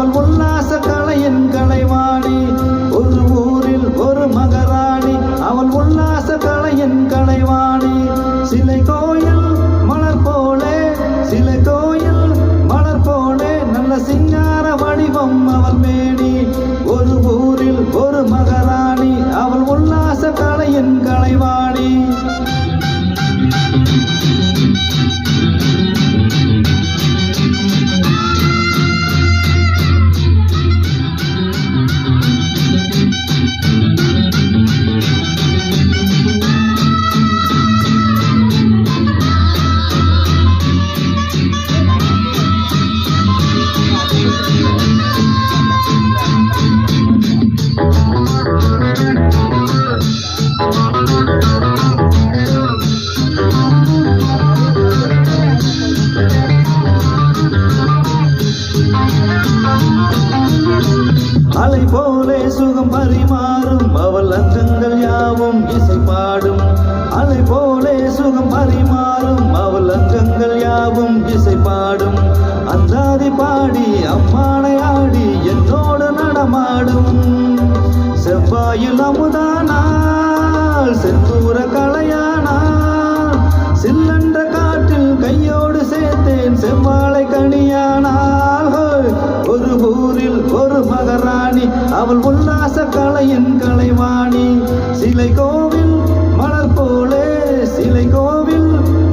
அவள் உல்லாச கலையின் கலைவாணி. ஒரு ஊரில் ஒரு மகாராணி, அவள் உல்லாச கலையின் கலைவாணி. சிலை கோயில் மலர் போலே, சிலை கோயில் மலர் போலே, நல்ல சிங்கார வடிவம் அவள் மேனி. ஒரு ஊரில் ஒரு மகாராணி, அவள் உல்லாச கலையின் கலைவாணி. அலை போலே சுகம் பரிமாறும் அவள் அங்கங்கள் யாவும் இசை பாடும். அலை போலே சுகம் பரிமாறும் அவள் அங்கங்கள் யாவும் இசை பாடும். அந்தாதி பாடி அம்மானை ஆடி என்னோடு நடமாடும். செவ்வாயில் அமுதானால் செந்தூர கலையானால், சில்லன்ற காற்றில் கையோடு சேர்த்தேன் செவ்வாழை கனியானால். ஒரு ஊரில் ஒரு மகாராணி, அவள் உல்லாச கலையின் கலைவாணி. சிலை கோவில் மலர் போலே, சிலை கோவில்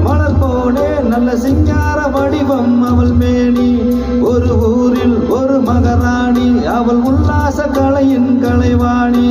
மலர் போலே, நல்ல சிங்கார வடிவம் அவள் மேனி. ஒரு ஊரில் ஒரு மகாராணி, அவள் உல்லாச கலையின் கலைவாணி.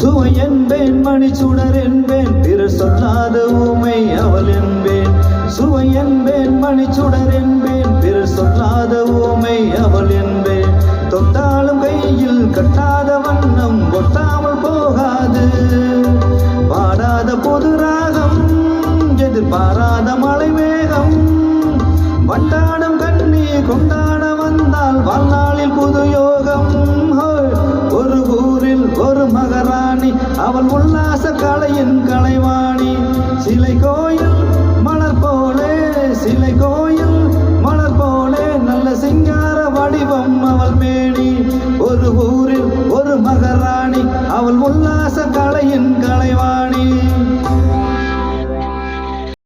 சுவை என்பேன் மணி சுடர் என்பேன், பிறர் சொல்லாத ஊமை அவள் என்பேன். சுவை என்பேன் மணி சுடர் என்பேன், பிறர் சொல்லாத ஊமை அவள் என்பேன். தொட்டாலும் கையில் கட்டாத வண்ணம் ஒட்டாமல் போகாது. பாடாத பொது ராகம், எதிர்பாராத மலை மேகம். வண்டாடும் கண்ணீர் கொண்டாட வந்தால் வாழ்நாளில் புது யோகம். ஒரு ஊரில் ஒரு மகாராணி, அவள் உல்லாச கலையின் கலைவாணி. சிலை கோயில் மலர் போலே, சிலை கோயில் மலர் போலே, நல்ல சிங்கார வடிவம் அவள் மேனி. ஒரு ஊரில் ஒரு மகாராணி, அவள் உல்லாச கலையின் கலைவாணி.